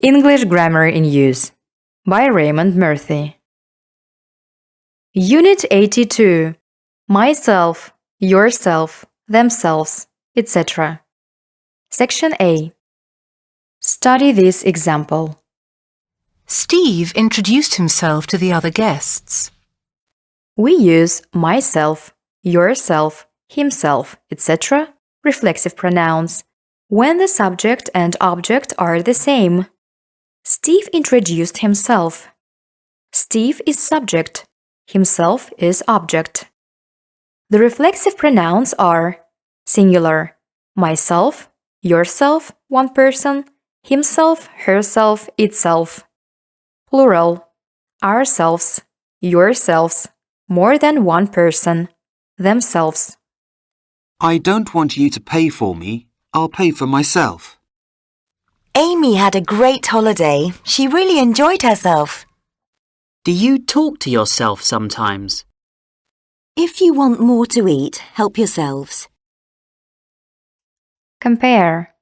English Grammar in Use by Raymond Murphy. Unit 82. Myself, yourself, themselves, etc. Section A. Study this example. Steve introduced himself to the other guests. We use myself, yourself, himself, etc. reflexive pronouns when the subject and object are the same. Steve introduced himself. Steve is subject. Himself is object. The reflexive pronouns are singular, myself, yourself, one person, himself, herself, itself. Plural, ourselves, yourselves, more than one person, themselves. I don't want you to pay for me. I'll pay for myself. Amy had a great holiday. She really enjoyed herself. Do you talk to yourself sometimes? If you want more to eat, help yourselves. Compare.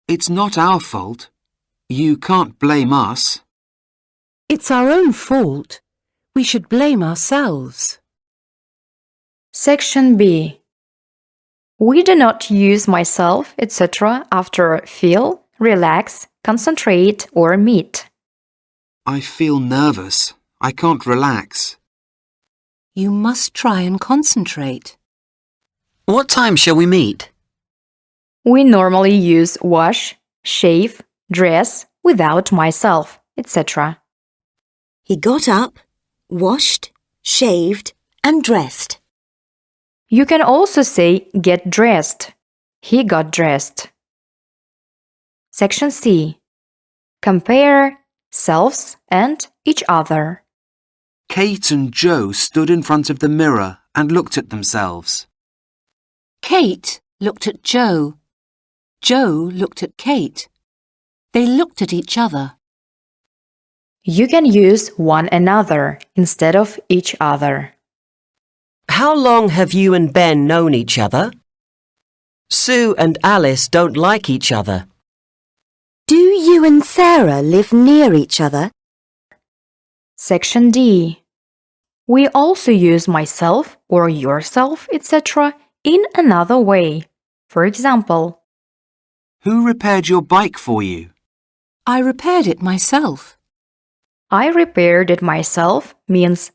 It's not our fault. You can't blame us. It's our own fault. We should blame ourselves. Section B. We do not use myself, etc. after feel, relax, concentrate, or meet. I feel nervous. I can't relax. You must try and concentrate. What time shall we meet? We normally use wash, shave, dress without myself, etc. He got up, washed, shaved, and dressed. You can also say get dressed. He got dressed. Section C. Compare selves and each other. Kate and Joe stood in front of the mirror and looked at themselves. Kate looked at Joe. Joe looked at Kate. They looked at each other. You can use one another instead of each other. How long have you and Ben known each other? Sue and Alice don't like each other. Do you and Sarah live near each other? Section D. We also use myself or yourself, etc. in another way. For example, Who repaired your bike for you? I repaired it myself. I repaired it myself means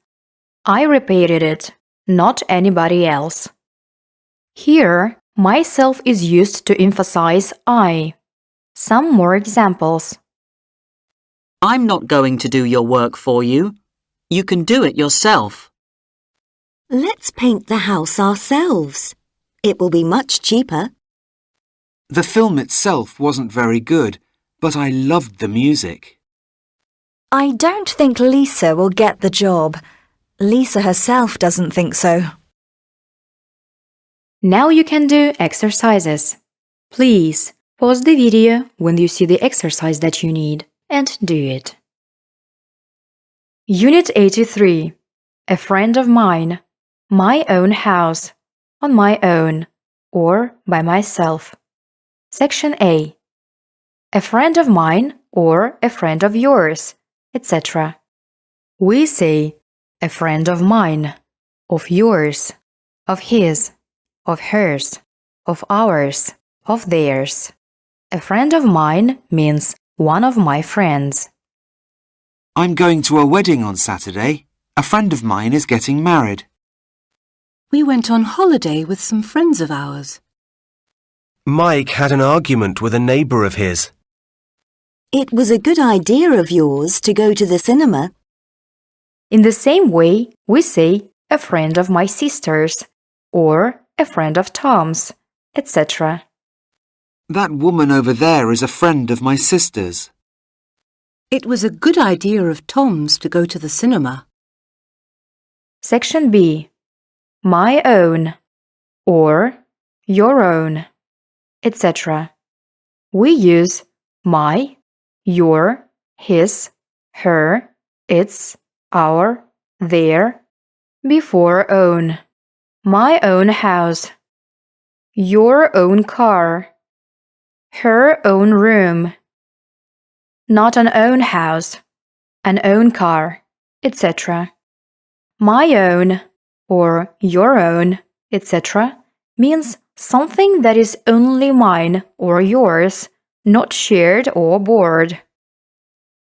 I repaired it, not anybody else. Here, myself is used to emphasize I. Some more examples. I'm not going to do your work for you. You can do it yourself. Let's paint the house ourselves. It will be much cheaper. The film itself wasn't very good, but I loved the music. I don't think Lisa will get the job. Lisa herself doesn't think so. Now you can do exercises. Please pause the video when you see the exercise that you need and do it. Unit 83. A friend of mine. My own house. On my own. Or by myself. Section A. A friend of mine or a friend of yours, etc. We say a friend of mine, of yours, of his, of hers, of ours, of theirs. A friend of mine means one of my friends. I'm going to a wedding on Saturday. A friend of mine is getting married. We went on holiday with some friends of ours. Mike had an argument with a neighbour of his. It was a good idea of yours to go to the cinema. In the same way, we say a friend of my sister's or a friend of Tom's, etc. That woman over there is a friend of my sister's. It was a good idea of Tom's to go to the cinema. Section B. My own or your own, etc. We use my, your, his, her, its, our, their before own. My own house. Your own car. Her own room. not an own house, an own car, etc. My own or your own, etc. means something that is only mine or yours, not shared or borrowed.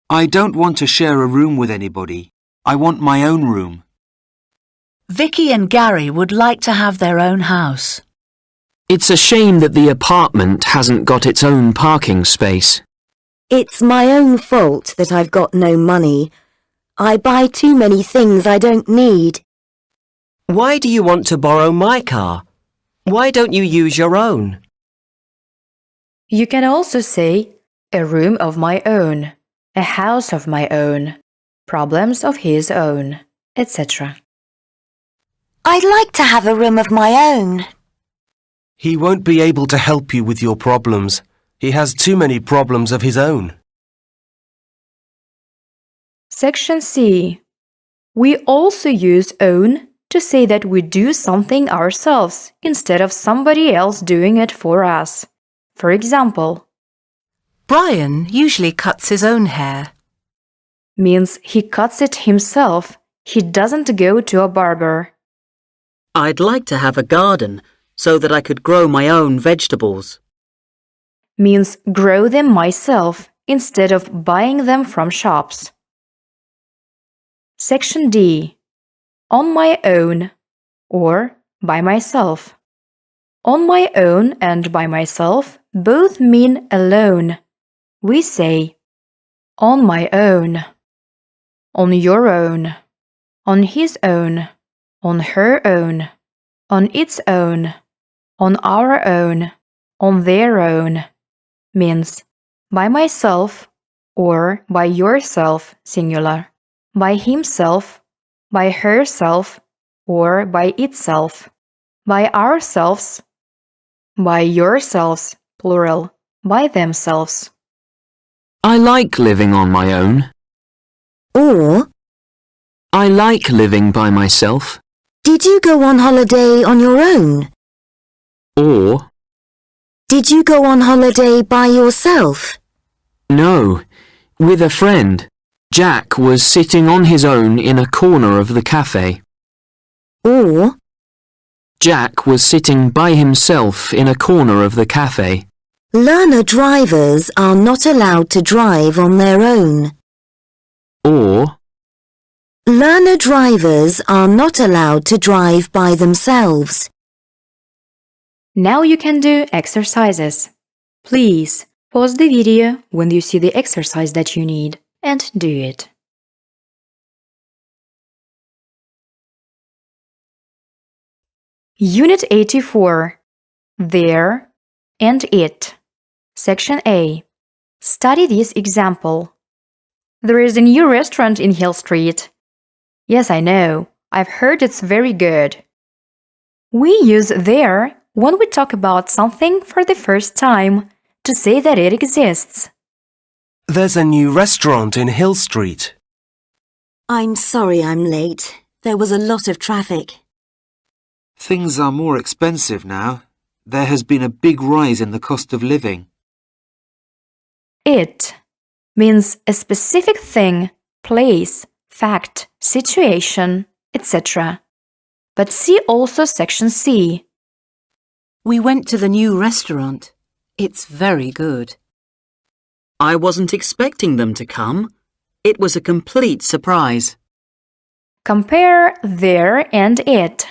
I don't want to share a room with anybody. I want my own room. Vicky and Gary would like to have their own house. It's a shame that the apartment hasn't got its own parking space. It's my own fault that I've got no money. I buy too many things I don't need. Why do you want to borrow my car? Why don't you use your own? You can also say, a room of my own, a house of my own, problems of his own, etc. I'd like to have a room of my own. He won't be able to help you with your problems. He has too many problems of his own. Section C. We also use own to say that we do something ourselves instead of somebody else doing it for us. For example, Brian usually cuts his own hair. means he cuts it himself. He doesn't go to a barber. I'd like to have a garden so that I could grow my own vegetables. Means grow them myself instead of buying them from shops. Section D. On my own or by myself. On my own and by myself both mean alone. We say on my own, on your own, on his own, on her own, on its own, on our own, on their own. Means by myself or by yourself, singular, by himself, by herself, or by itself, by ourselves, by yourselves, plural, by themselves. I like living on my own. Or, I like living by myself. did you go on holiday on your own? Or, Did you go on holiday by yourself? no, with a friend. Jack was sitting on his own in a corner of the cafe. Or, Jack was sitting by himself in a corner of the cafe. learner drivers are not allowed to drive on their own. Or, Learner drivers are not allowed to drive by themselves. Now you can do exercises. Please pause the video when you see the exercise that you need and do it. Unit 84. There and it. Section A. Study this example. There is a new restaurant in Hill Street. Yes, I know. I've heard it's very good. We use there when we talk about something for the first time to say that it exists. There's a new restaurant in Hill Street. I'm sorry I'm late. There was a lot of traffic. Things are more expensive now. There has been a big rise in the cost of living. It means a specific thing, place, fact, situation, etc. But see also section C. We went to the new restaurant. It's very good. I wasn't expecting them to come. It was a complete surprise. Compare there and it.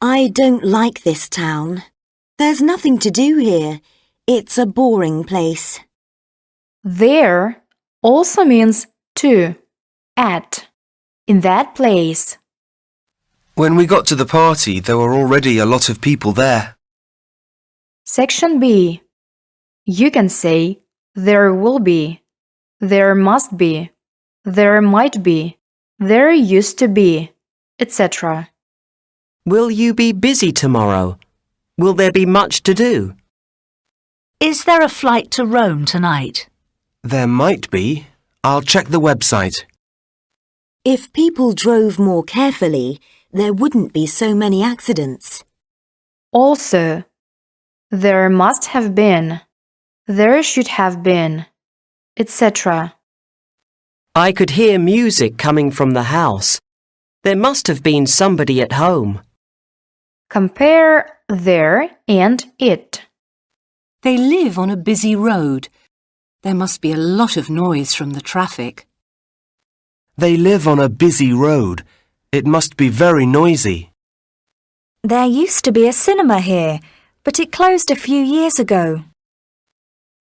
I don't like this town. There's nothing to do here. It's a boring place. There also means to, at, in that place. When we got to the party, there were already a lot of people there. Section B. You can say there will be, there must be, there might be, there used to be, etc. Will you be busy tomorrow? Will there be much to do? Is there a flight to Rome tonight? There might be. I'll check the website. If people drove more carefully, there wouldn't be so many accidents. Also, there must have been, there should have been, etc. I could hear music coming from the house. There must have been somebody at home. Compare there and it. They live on a busy road. There must be a lot of noise from the traffic. They live on a busy road. It must be very noisy. There used to be a cinema here, but it closed a few years ago.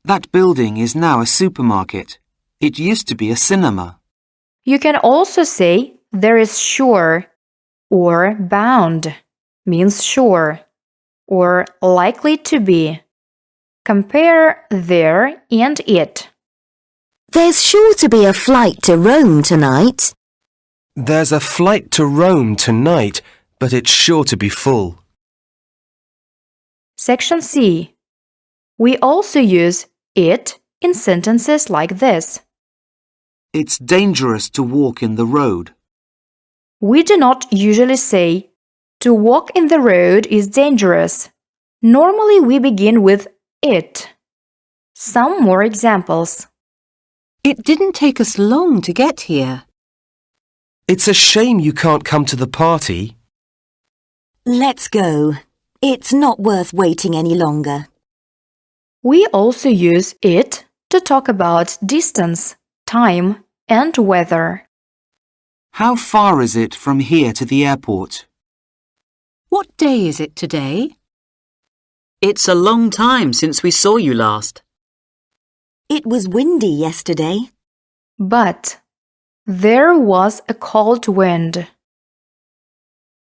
That building is now a supermarket. It used to be a cinema. You can also say there is sure or bound means sure or likely to be. Compare there and it. There's sure to be a flight to Rome tonight. There's a flight to Rome tonight, but it's sure to be full. Section C. We also use it in sentences like this. It's dangerous to walk in the road. We do not usually say, to walk in the road is dangerous. Normally we begin with it. Some more examples. It didn't take us long to get here. It's a shame you can't come to the party. Let's go. It's not worth waiting any longer. We also use it to talk about distance, time, and weather. How far is it from here to the airport? What day is it today? It's a long time since we saw you last. It was windy yesterday. But there was a cold wind.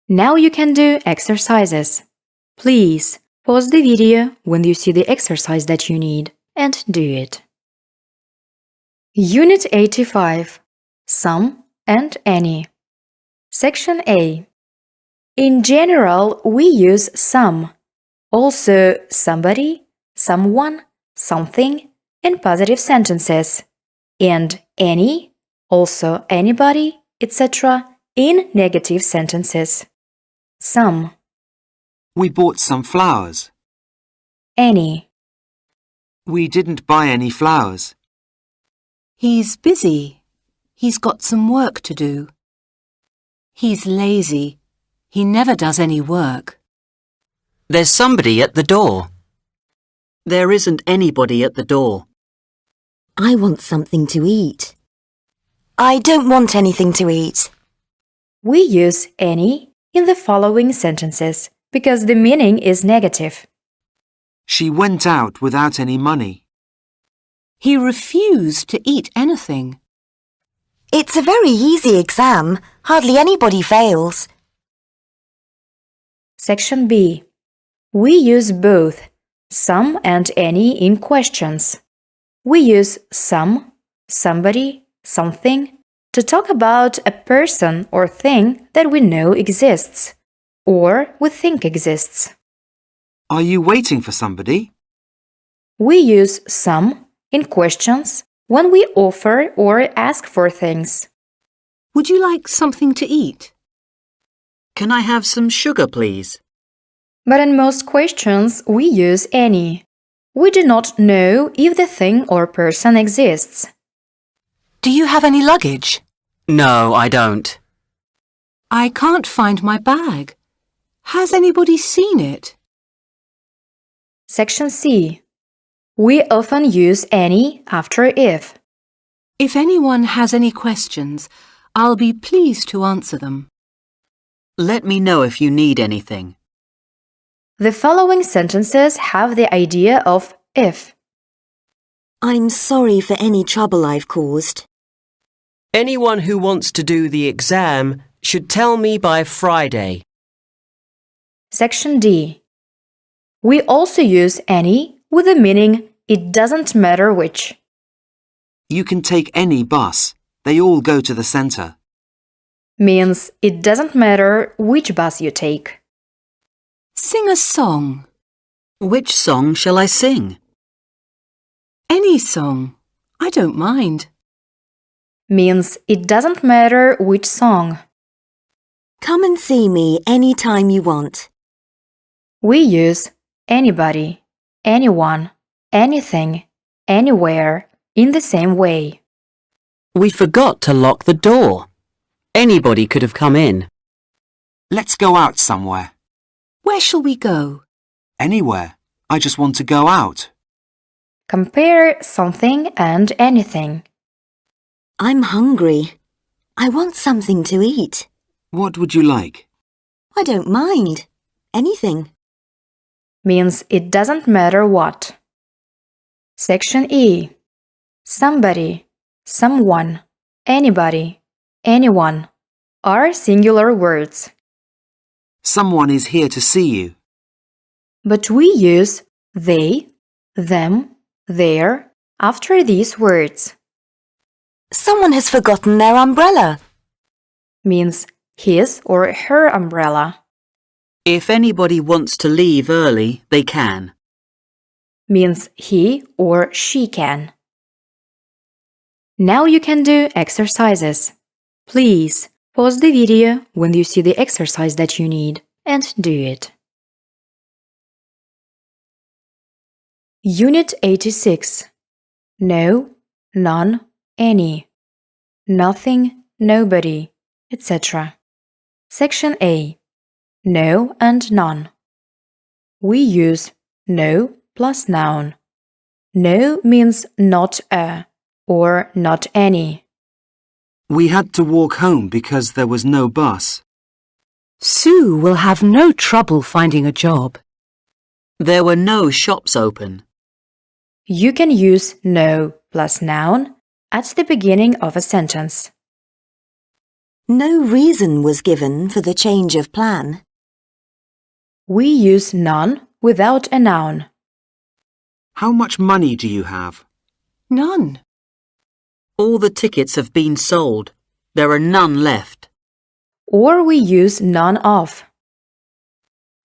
Now you can do exercises. Please pause the video when you see the exercise that you need and do it. Unit 85. Some and any. Section A. In general, we use some, also somebody, someone, something in positive sentences, and any, also anybody, etc. in negative sentences. Some. We bought some flowers. Any. We didn't buy any flowers. He's busy. He's got some work to do. He's lazy. He never does any work. There's somebody at the door. There isn't anybody at the door. I want something to eat. I don't want anything to eat. We use any in the following sentences because the meaning is negative. She went out without any money. He refused to eat anything. It's a very easy exam. Hardly anybody fails. Section B. We use both some and any in questions. We use some, somebody, something to talk about a person or thing that we know exists or we think exists. Are you waiting for somebody? We use some in questions when we offer or ask for things. Would you like something to eat? Can I have some sugar, please? But in most questions, we use any. We do not know if the thing or person exists. Do you have any luggage? No, I don't. I can't find my bag. Has anybody seen it? Section C. We often use any after if. If anyone has any questions, I'll be pleased to answer them. Let me know if you need anything. The following sentences have the idea of if. I'm sorry for any trouble I've caused. Anyone who wants to do the exam should tell me by Friday. Section D. We also use any with the meaning it doesn't matter which. You can take any bus. They all go to the centre. Means it doesn't matter which bus you take. Sing a song. Which song shall I sing? Any song. I don't mind. Means it doesn't matter which song. Come and see me any time you want. We use anybody, anyone, anything, anywhere, in the same way. We forgot to lock the door. Anybody could have come in. Let's go out somewhere. Where shall we go? Anywhere. I just want to go out. Compare something and anything. I'm hungry. I want something to eat. What would you like? I don't mind. Anything. Means it doesn't matter what. Section E. Somebody, someone, anybody, anyone are singular words. Someone is here to see you. But we use they, them, their after these words. Someone has forgotten their umbrella. Means his or her umbrella. If anybody wants to leave early, they can. Means he or she can. Now you can do exercises. Please pause the video when you see the exercise that you need and do it. Unit 86. No, none, any. Nothing, nobody, etc. Section A. No and none. We use no plus noun. No means not a or not any. We had to walk home because there was no bus. Sue will have no trouble finding a job. There were no shops open. You can use no plus noun at the beginning of a sentence. No reason was given for the change of plan. We use none without a noun. How much money do you have? None. All the tickets have been sold. There are none left. Or we use none of.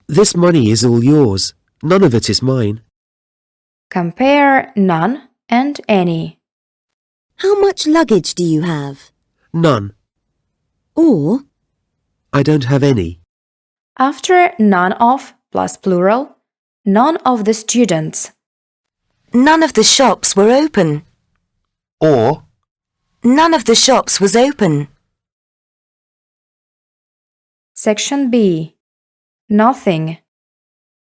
This money is all yours. None of it is mine. Compare none and any. How much luggage do you have? None. Or, I don't have any. After none of plus plural, none of the students. none of the shops were open. Or, None of the shops was open. Section B. Nothing.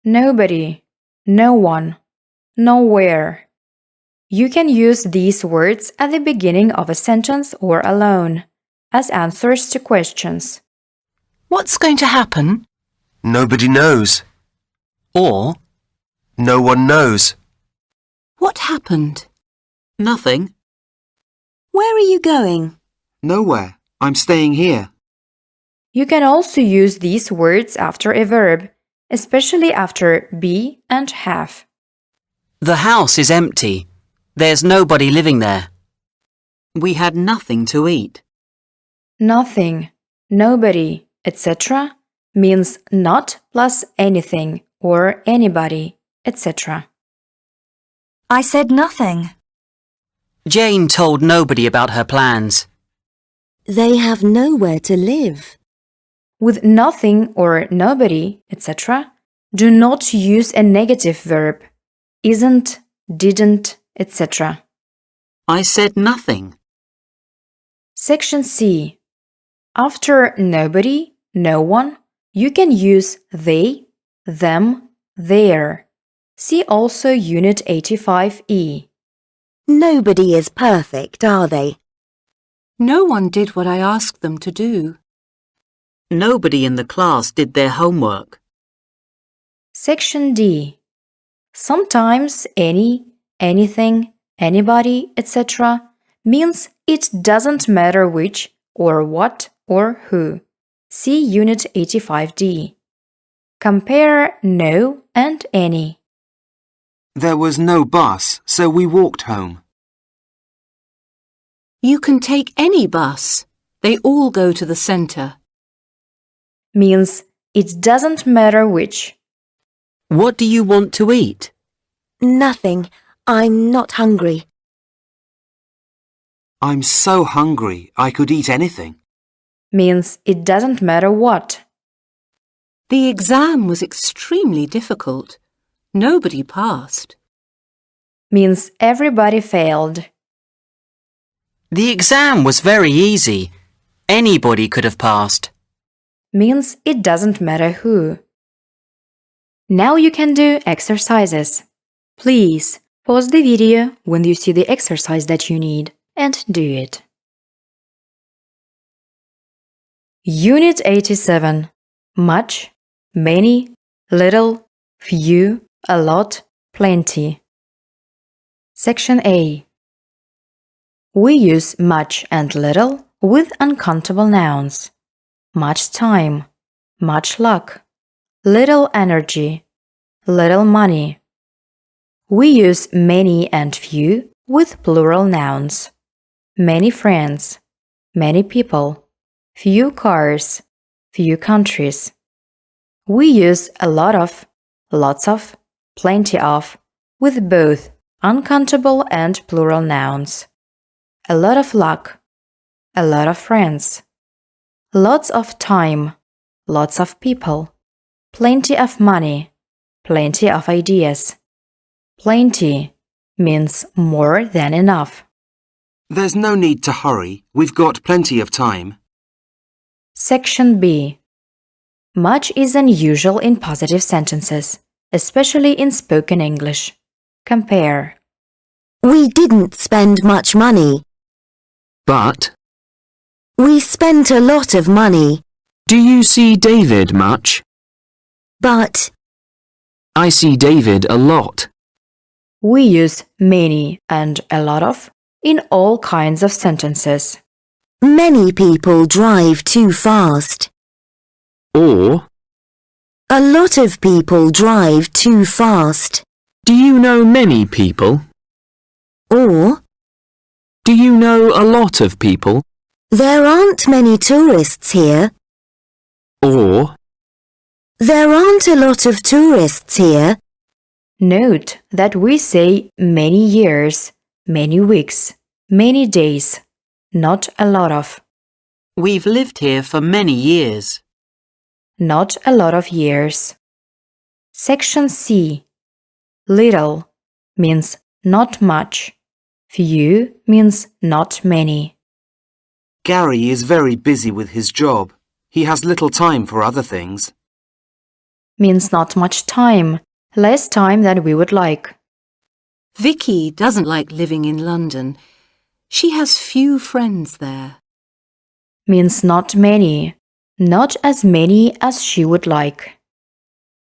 Nobody. No one. Nowhere. You can use these words at the beginning of a sentence or alone, as answers to questions. What's going to happen? nobody knows. Or, No one knows. What happened? nothing. Where are you going? Nowhere. I'm staying here. You can also use these words after a verb, especially after be and have. The house is empty. There's nobody living there. We had nothing to eat. Nothing, nobody, etc. means not plus anything or anybody, etc. I said nothing. Jane told nobody about her plans. They have nowhere to live. With nothing or nobody, etc., do not use a negative verb, isn't, didn't, etc. I said nothing. Section C. After nobody, no one, you can use they, them, their. See also Unit 85E. Nobody is perfect, are they? No one did what I asked them to do. Nobody in the class did their homework. Section D. Sometimes any, anything, anybody, etc. means it doesn't matter which or what or who. See Unit 85D. Compare no and any. There was no bus, so we walked home. You can take any bus. They all go to the centre. Means it doesn't matter which. What do you want to eat? Nothing. I'm not hungry. I'm so hungry, I could eat anything. Means it doesn't matter what. The exam was extremely difficult. Nobody passed. Means everybody failed. The exam was very easy. Anybody could have passed. Means it doesn't matter who. Now you can do exercises. Please pause the video when you see the exercise that you need and do it. Unit 87. Much, many, little, few, a lot, plenty. Section A. We use much and little with uncountable nouns. Much time, much luck, little energy, little money. We use many and few with plural nouns. Many friends, many people, few cars, few countries. We use a lot of, lots of, plenty of with both uncountable and plural nouns. A lot of luck, a lot of friends. Lots of time, lots of people, plenty of money, plenty of ideas. Plenty means more than enough. There's no need to hurry. We've got plenty of time. Section B. Much is unusual in positive sentences, especially in spoken English. Compare. We didn't spend much money. But, We spent a lot of money. do you see David much? But I see David a lot. We use many and a lot of in all kinds of sentences. many people drive too fast. Or, A lot of people drive too fast. do you know many people? Or, Do you know a lot of people? there aren't many tourists here. Or, There aren't a lot of tourists here. Note that we say many years, many weeks, many days, not a lot of. We've lived here for many years. Not a lot of years. Section C. Little means not much. Few means not many. Gary is very busy with his job. He has little time for other things. Means not much time, less time than we would like. Vicky doesn't like living in London. She has few friends there. Means not many, not as many as she would like.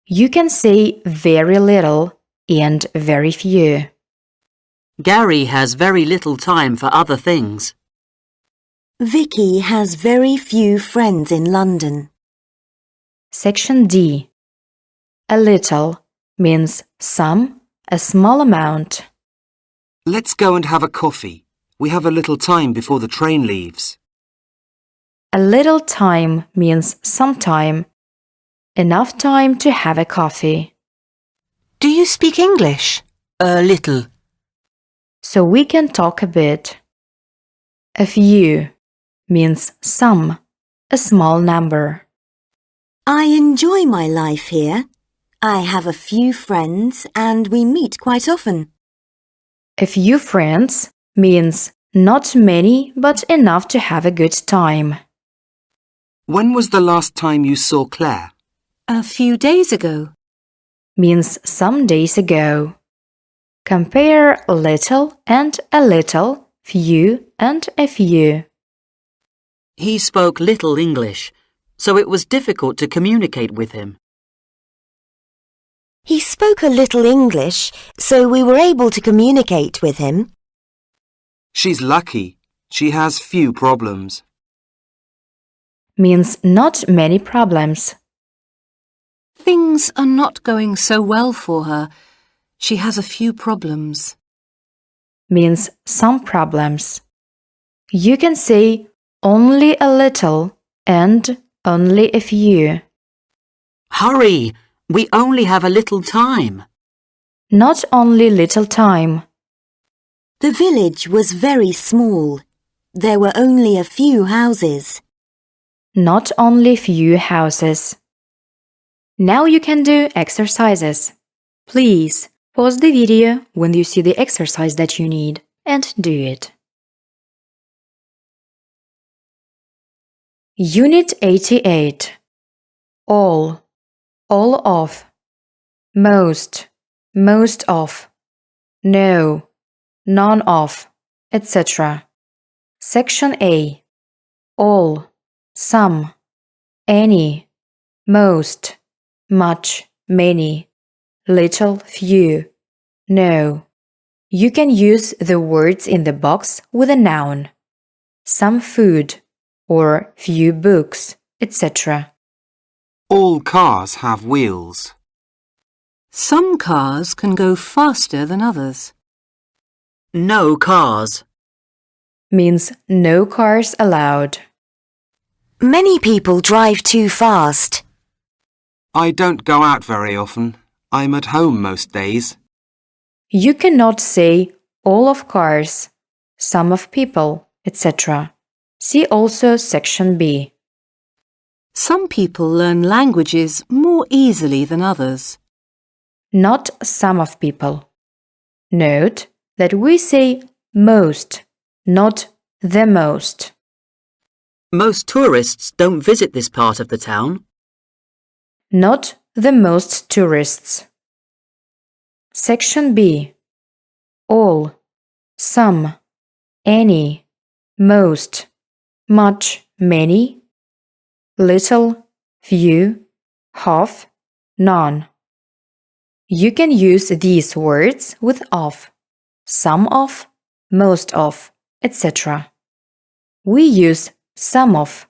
You can say very little and very few. Gary has very little time for other things. Vicky has very few friends in London. Section D. A little means some, a small amount. Let's go and have a coffee. We have a little time before the train leaves. A little time means some time, enough time to have a coffee. Do you speak English? A little. So we can talk a bit. A few means some, a small number. I enjoy my life here. I have a few friends and we meet quite often. A few friends means not many but enough to have a good time. When was the last time you saw Claire? A few days ago. Means some days ago. Compare little and a little, few and a few. He spoke little English, so it was difficult to communicate with him. He spoke a little English, so we were able to communicate with him. She's lucky. She has few problems. Means not many problems. Things are not going so well for her. She has a few problems. Means some problems. You can say only a little and only a few. Hurry! We only have a little time. Not only little time. The village was very small. There were only a few houses. Not only few houses. Now you can do exercises. Please pause the video when you see the exercise that you need and do it. Unit 88. All of. Most of. No, none of, etc. Section A. All, some, any, most, much, many, little, few, no. You can use the words in the box with a noun. Some food, or few books, etc. All cars have wheels. Some cars can go faster than others. No cars. Means no cars allowed. Many people drive too fast. I don't go out very often. I'm at home most days. You cannot say all of cars, some of people, etc. See also section B. Some people learn languages more easily than others. Not some of people. Note that we say most, not the most. Most tourists don't visit this part of the town. Not the most tourists. Section B. All, some, any, most, much, many, little, few, half, none. You can use these words with of, some of, most of, etc. We use some of,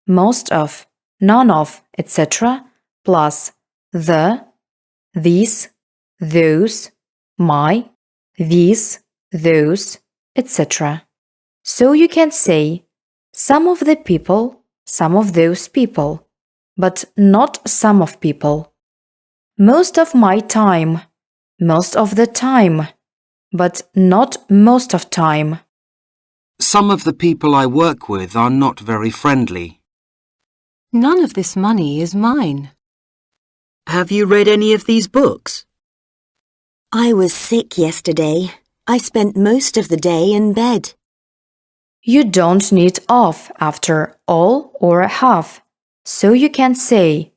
most of, none of, etc. plus the, these, those, my, these, those, etc. So you can say some of the people, some of those people, but not some of people. Most of my time, most of the time, but not most of time. Some of the people I work with are not very friendly. None of this money is mine. Have you read any of these books? I was sick yesterday. I spent most of the day in bed. You don't need of after all or have, so you can say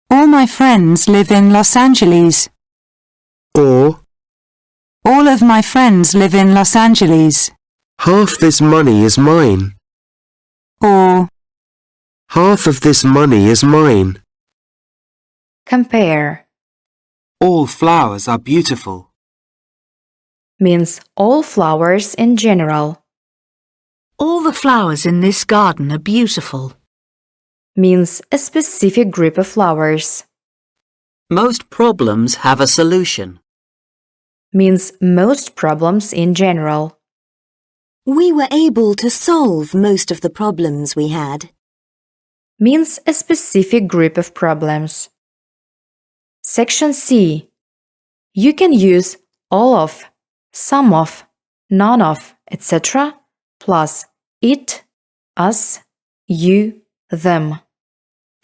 All my friends live in Los Angeles. Or, All of my friends live in Los Angeles. half this money is mine. Or, Half of this money is mine. compare. All flowers are beautiful. Means all flowers in general. All the flowers in this garden are beautiful. Means a specific group of flowers. Most problems have a solution. Means most problems in general. We were able to solve most of the problems we had. Means a specific group of problems. Section C. You can use all of, some of, none of, etc. plus it, us, you, them.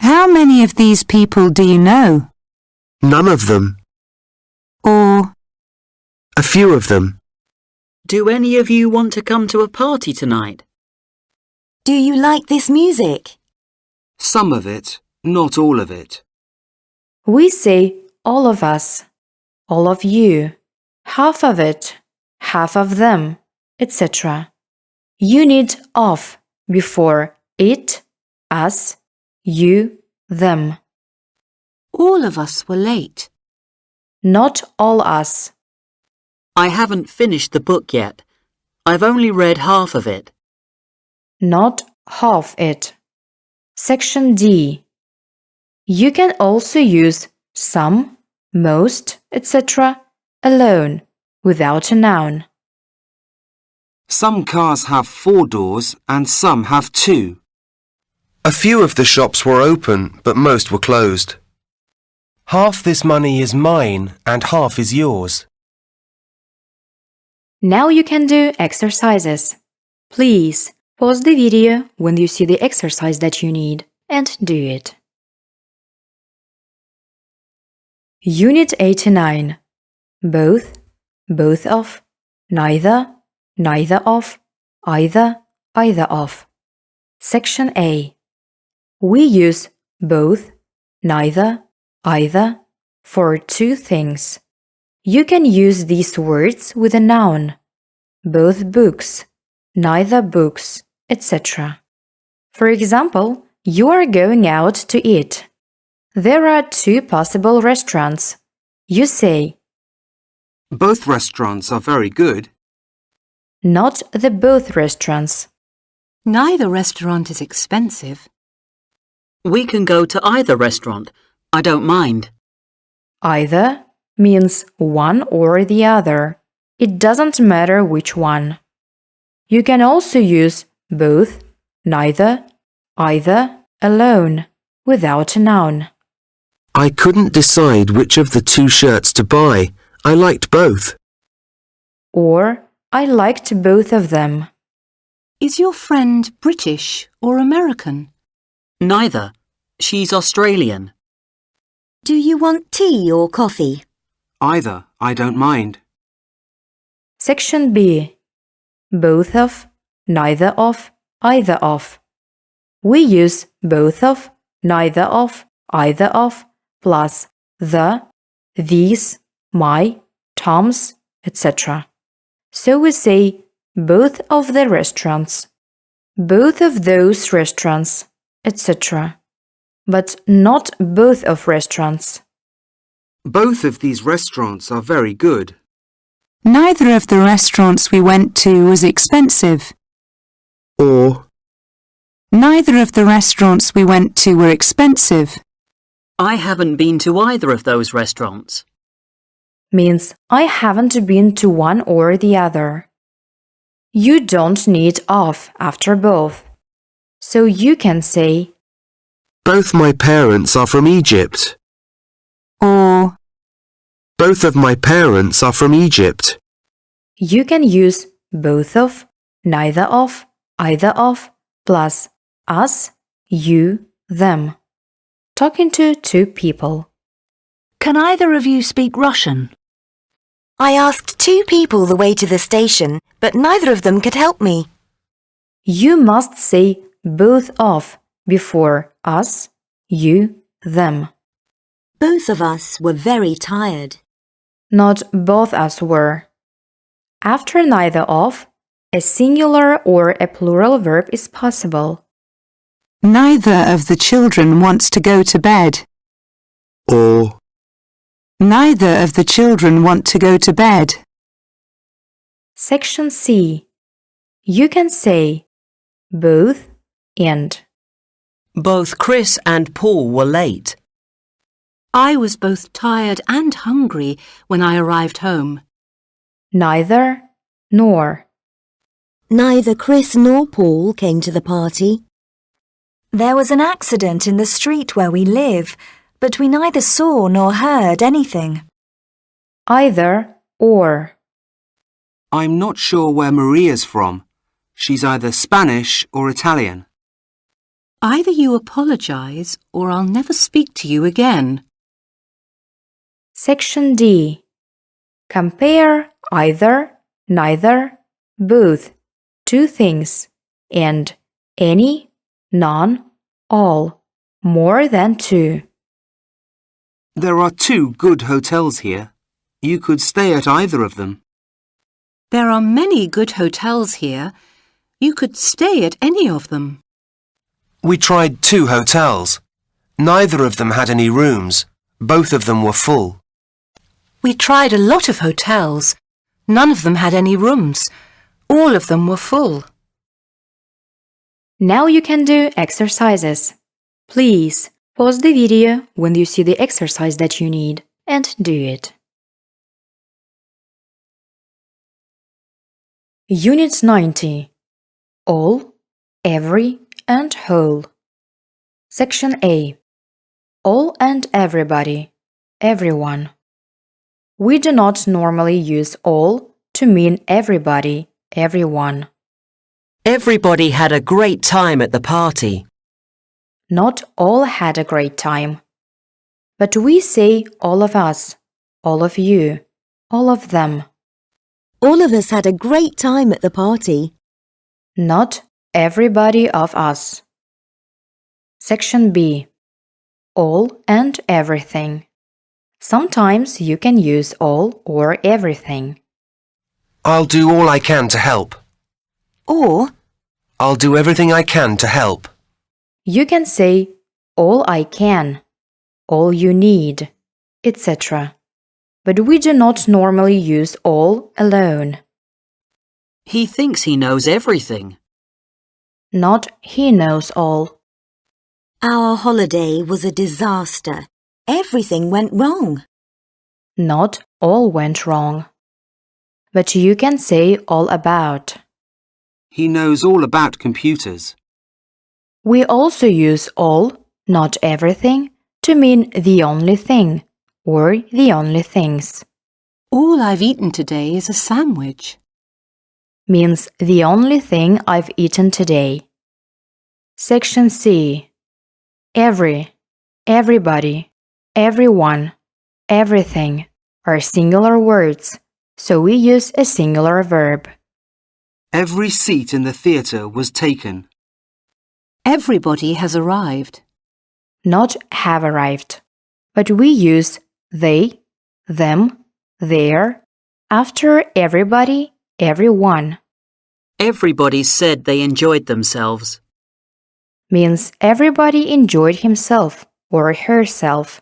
how many of these people do you know? None of them. Or, A few of them. Do any of you want to come to a party tonight? Do you like this music? Some of it, not all of it. We say all of us, all of you, half of it, half of them, etc. You need of before it, us, you, them. All of us were late. Not all us. I haven't finished the book yet. I've only read half of it. Not half it. Section D. You can also use some, most, etc. alone, without a noun. Some cars have 4 doors and some have 2. A few of the shops were open, but most were closed. Half this money is mine and half is yours. Now you can do exercises. Please pause the video when you see the exercise that you need and do it. Unit 89. Both, both of, neither, neither of, either, either of. Section A. We use both, neither, either for two things. You can use these words with a noun. Both books, neither books, etc. For example, you are going out to eat. There are two possible restaurants. You say, Both restaurants are very good. not the both restaurants. Neither restaurant is expensive. We can go to either restaurant. I don't mind. Either means one or the other. It doesn't matter which one. You can also use both, neither, either alone, without a noun. I couldn't decide which of the two shirts to buy. I liked both. Or, I liked both of them. Is your friend British or American? Neither. She's Australian. Do you want tea or coffee? Either, I don't mind. Section B. Both of, neither of, either of. We use both of, neither of, either of, plus the, these, my, Tom's, etc. So we say both of the restaurants, both of those restaurants, etc. But not both of restaurants. Both of these restaurants are very good. Neither of the restaurants we went to was expensive. Or, Neither of the restaurants we went to were expensive. I haven't been to either of those restaurants. Means I haven't been to one or the other. You don't need of after both. So you can say, both my parents are from Egypt. Or, Both of my parents are from Egypt. you can use both of, neither of, either of, plus us, you, them. Talking to two people. Can either of you speak Russian? I asked two people the way to the station, but neither of them could help me. You must say both of before us, you, them. Both of us were very tired. Not both us were. After neither of, a singular or a plural verb is possible. neither of the children wants to go to bed. Or, Neither of the children want to go to bed. Section C. You can say both and. Both Chris and Paul were late. I was both tired and hungry when I arrived home. Neither nor. Neither Chris nor Paul came to the party. There was an accident in the street where we live, but we neither saw nor heard anything. Either or. I'm not sure where Maria's from. She's either Spanish or Italian. Either you apologize or I'll never speak to you again. Section D. Compare either, neither, both, two things, and any, none, all, more than two. There are 2 good hotels here. You could stay at either of them. There are many good hotels here. You could stay at any of them. we tried 2 hotels. Neither of them had any rooms. Both of them were full. We tried a lot of hotels. None of them had any rooms. All of them were full. Now you can do exercises. Please pause the video when you see the exercise that you need and do it. Unit 90. All, every, and whole. Section A. All and everybody, everyone. We do not normally use all to mean everybody, everyone. Everybody had a great time at the party. Not all had a great time. But we say all of us, all of you, all of them. All of us had a great time at the party. Not everybody of us. Section B. All and everything. Sometimes you can use all or everything. I'll do all I can to help. Or, I'll do everything I can to help. You can say all I can, all you need, etc. But we do not normally use all alone. He thinks he knows everything. Not he knows all. our holiday was a disaster. Everything went wrong. Not all went wrong. But you can say all about. He knows all about computers. We also use all, not everything, to mean the only thing or the only things. All I've eaten today is a sandwich. Means the only thing I've eaten today. Section C. Every, everybody, everyone, everything are singular words, so we use a singular verb. Every seat in the theatre was taken. Everybody has arrived. Not have arrived, but we use they, them, their after everybody, everyone. Everybody said they enjoyed themselves. Means everybody enjoyed himself or herself.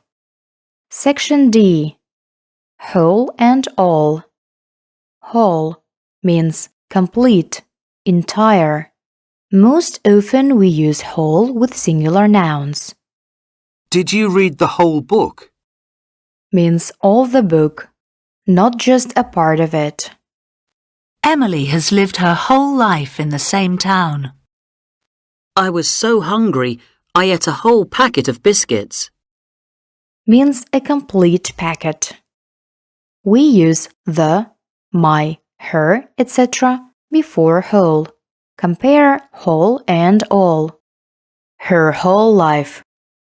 Section D. Whole and all. Whole means complete, entire. Most often we use whole with singular nouns. Did you read the whole book? Means all the book, not just a part of it. Emily has lived her whole life in the same town. I was so hungry, I ate a whole packet of biscuits. Means a complete packet. We use the, my, her, etc. before whole. Compare whole and all. Her whole life,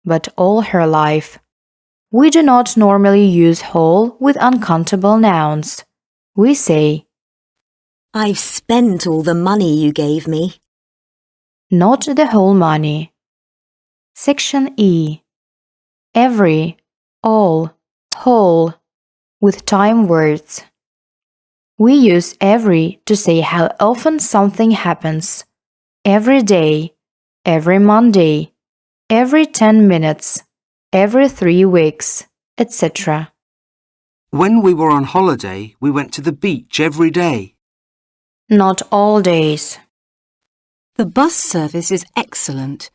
but all her life. We do not normally use whole with uncountable nouns. We say, I've spent all the money you gave me. not the whole money. Section E. Every, all, whole, with time words. We use every to say how often something happens. Every day, every Monday, every 10 minutes, every 3 weeks, etc. When we were on holiday, we went to the beach every day. Not all days. The bus service is excellent.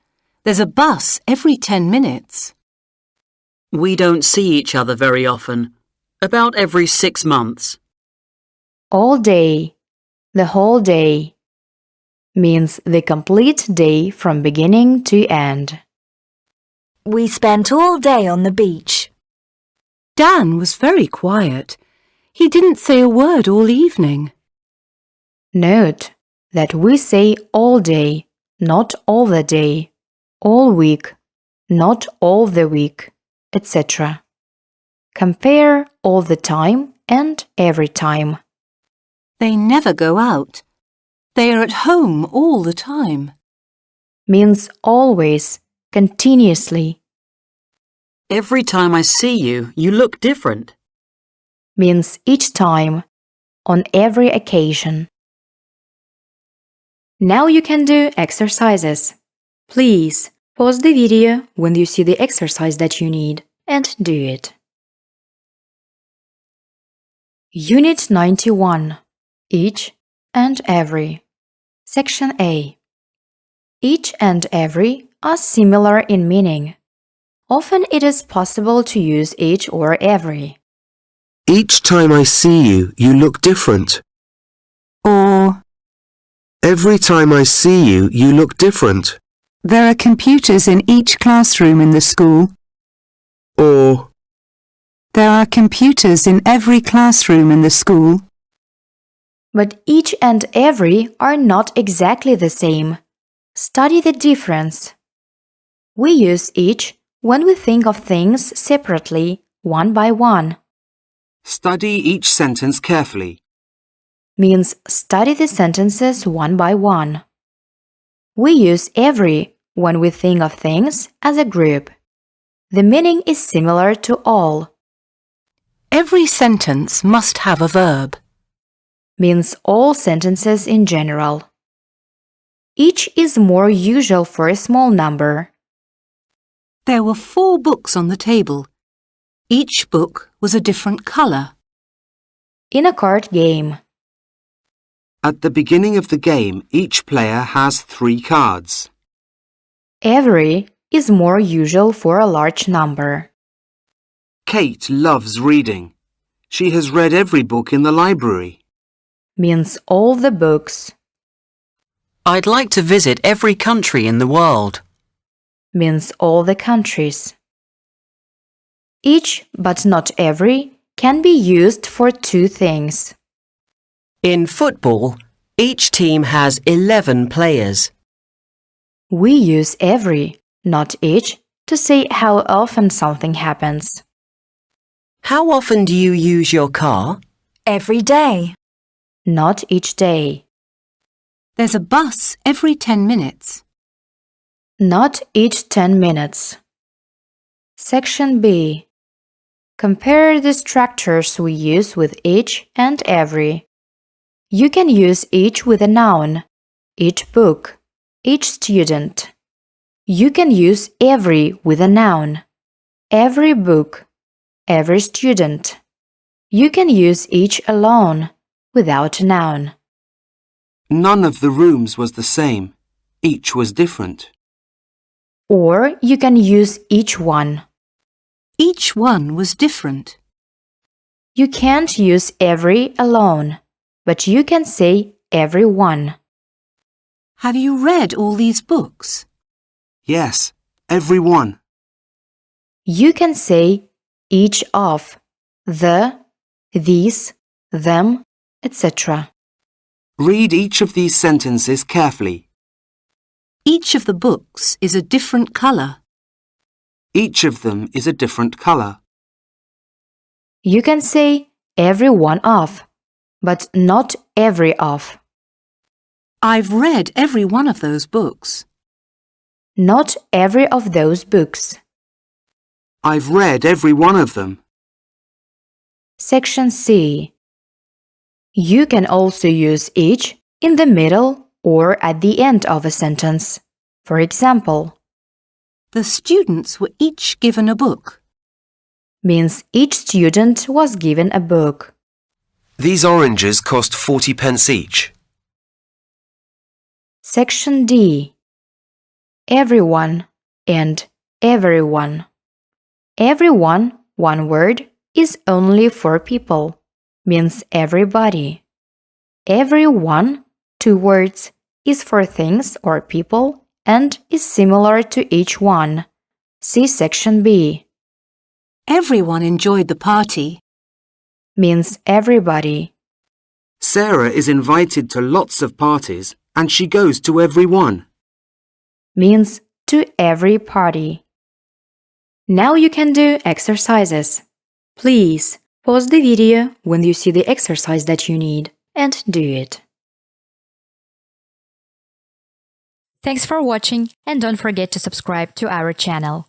There's a bus every 10 minutes. We don't see each other very often, about every 6 months. All day, the whole day, means the complete day from beginning to end. We spent all day on the beach. Dan was very quiet. He didn't say a word all evening. Note that we say all day, not all the day, all week, not all the week, etc. Compare all the time and every time. They never go out. They are at home all the time. Means always, continuously. Every time I see you, you look different. Means each time, on every occasion. Now you can do exercises. Please pause the video when you see the exercise that you need and do it. Unit 91. Each and every. Section A. Each and every are similar in meaning. Often it is possible to use each or every. Each time I see you, you look different. Or, Every time I see you, you look different. there are computers in each classroom in the school. Or, There are computers in every classroom in the school. But each and every are not exactly the same. Study the difference. We use each when we think of things separately, one by one. Study each sentence carefully. Means study the sentences one by one. We use every when we think of things as a group. The meaning is similar to all. Every sentence must have a verb. Means all sentences in general. Each is more usual for a small number. There were 4 books on the table. Each book was a different colour. In a card game. At the beginning of the game, each player has 3 cards. Every is more usual for a large number. Kate loves reading. She has read every book in the library. Means all the books. I'd like to visit every country in the world. Means all the countries. Each, but not every, can be used for 2 things. In football, each team has 11 players. We use every, not each, to say how often something happens. How often do you use your car? Every day. Not each day. There's a bus every 10 minutes. Not each 10 minutes. Section B. Compare the structures we use with each and every. You can use each with a noun, each book, each student. You can use every with a noun, every book, every student. You can use each alone, without a noun. None of the rooms was the same. Each was different. Or you can use each one. Each one was different. You can't use every alone, but you can say every one. Have you read all these books? Yes, every one. You can say each of, the, these, them, etc. Read each of these sentences carefully. Each of the books is a different colour. Each of them is a different colour. You can say every one of, but not every of. I've read every one of those books. Not every of those books. I've read every one of them. Section C. You can also use each in the middle or at the end of a sentence. For example, The students were each given a book. means each student was given a book. These oranges cost 40 pence each. Section D. Everyone and everyone. Everyone, one word, is only for people, means everybody. Everyone, 2 words, is for things or people and is similar to each one. See Section B. Everyone enjoyed the party. Means everybody. Sarah is invited to lots of parties and she goes to every one. Means to every party. Now you can do exercises. Please pause the video when you see the exercise that you need and do it. Thanks for watching and don't forget to subscribe to our channel.